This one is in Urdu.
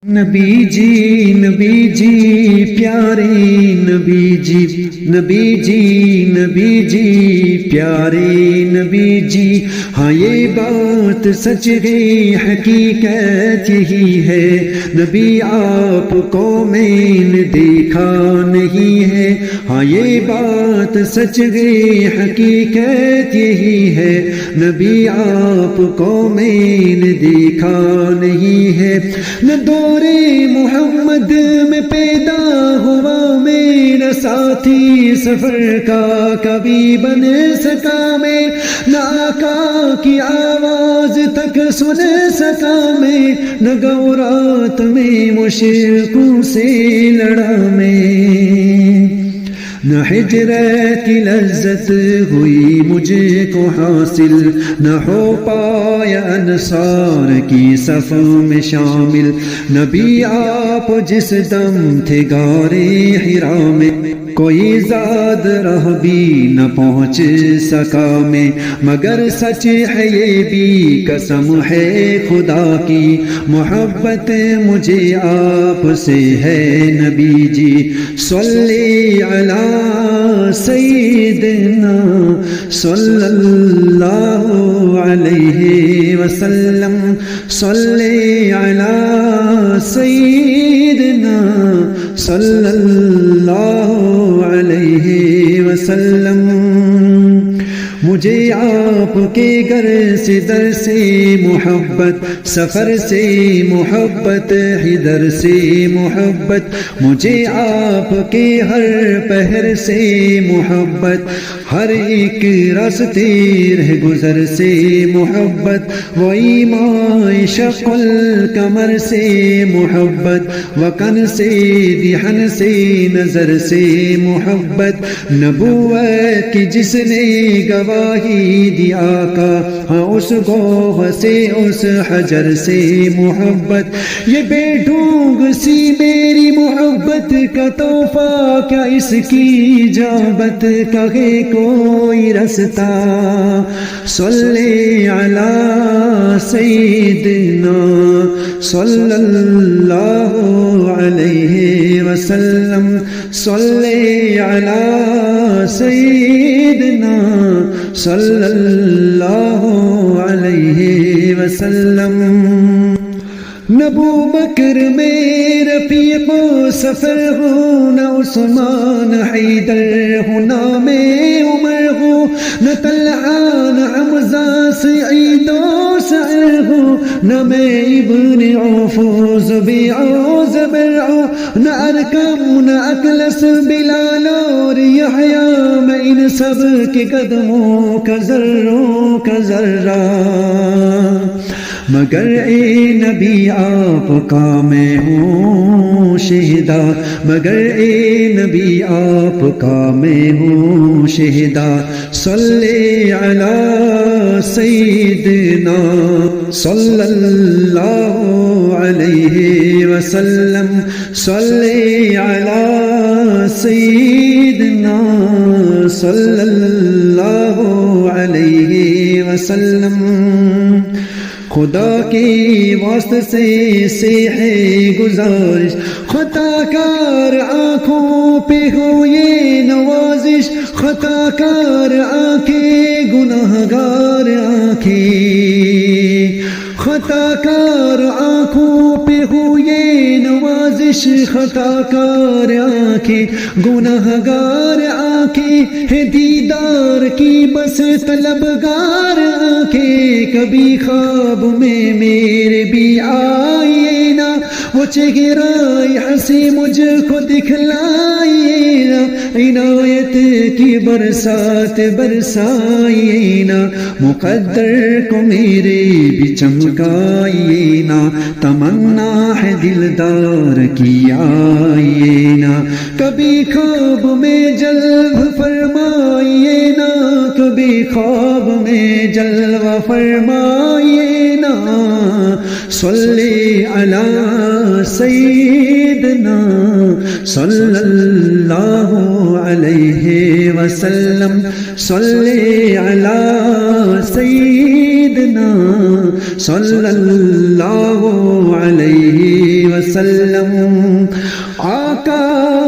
نبی جی پیارے نبی جی پیارے نبی جی ہاں یہ بات سچ ہے حقیقت یہی ہے نبی آپ کو میں نے دیکھا نہیں ہے ہاں یہ بات سچ ہے حقیقت یہی ہے نبی آپ کو میں نے دیکھا نہیں ہے نہ دور محمد میں پیدا ہوا میرا ساتھی سفر کا کبھی بن سکا میں نہ آقا کی آواز تک سن سکا میں نہ گورات میں مشرکوں سے لڑا میں نہ ہجرت کی لذت ہوئی مجھے کو حاصل نہ ہو پایا انصار کی صف میں شامل نبی آپ جس دم تھے غارِ حرا میں کوئی زاد راہ بھی نہ پہنچ سکا میں مگر سچ ہے یہ بھی قسم ہے خدا کی محبت مجھے آپ سے ہے نبی جی صلی علی سیدنا صلی اللہ علیہ وسلم صلی علی سیدنا صلی اللہ علیہ وسلم مجھے آپ کے گھر سے در سے محبت سفر سے محبت حدر سے محبت مجھے آپ کے ہر پہر سے محبت ہر ایک راستے رہ گزر سے محبت وہی مائی شق القمر سے محبت وکن سے دہن سے نظر سے محبت نبوت کی جس نے گواہی دیا کا ہاں اس گوہ سے اس حجر سے محبت یہ بے ڈھونگ سی میری محبت کا تحفہ کیا اس کی جابت کہے کوئی رستا صلی علی سیدنا صلی اللہ علیہ وسلم صلی علی سیدنا صلی اللہ علیہ وسلم نبو بکر میں رفیق و سفر ہو نہ عثمان حیدر ہو نہ میں عمر ہو نہ طلحہ نہ حمزہ سعید و سعر ہو نہ میں ابن عوف و زبیع و زبر ہو نہ ارکم نہ اکلس بلال اور یحییٰ میں ان سب کے قدموں کا ذروں کا ذرہ مگر اے نبی آپ کا میں ہوں شہدا مگر اے نبی آپ کا میں ہوں شہدا صلی علی سیدنا صلی اللہ علیہ وسلم صلی علی سیدنا صلی اللہ علیہ وسلم خدا کی واسطے سے ہے گزارش خطا کار آنکھوں پہ ہو یہ نوازش خطا کار آنکھیں گناہ گار آنکھیں خطا کار آنکھوں پہ ہو یہ نوازش خطا کار آنکھیں گناہ گار آنکھیں ہے دیدار کی بس طلبگار آنکھیں کبھی خواب میں میرے بھی آئیے نا وہ چہرہ ہنسی مجھ کو دکھلائیے نا عنایت کی برسات برسائیے نا مقدر کو میرے بھی چمکائیے نا تمنا ہے دلدار کی آئیے نا کبھی خواب میں جلوہ فرمائیے نا کبھی خواب میں جلوہ فرمائیے نا صلی علی سیدنا صلی اللہ علیہ وسلم صلی علی سیدنا صلی اللہ علیہ وسلم وسلم آقا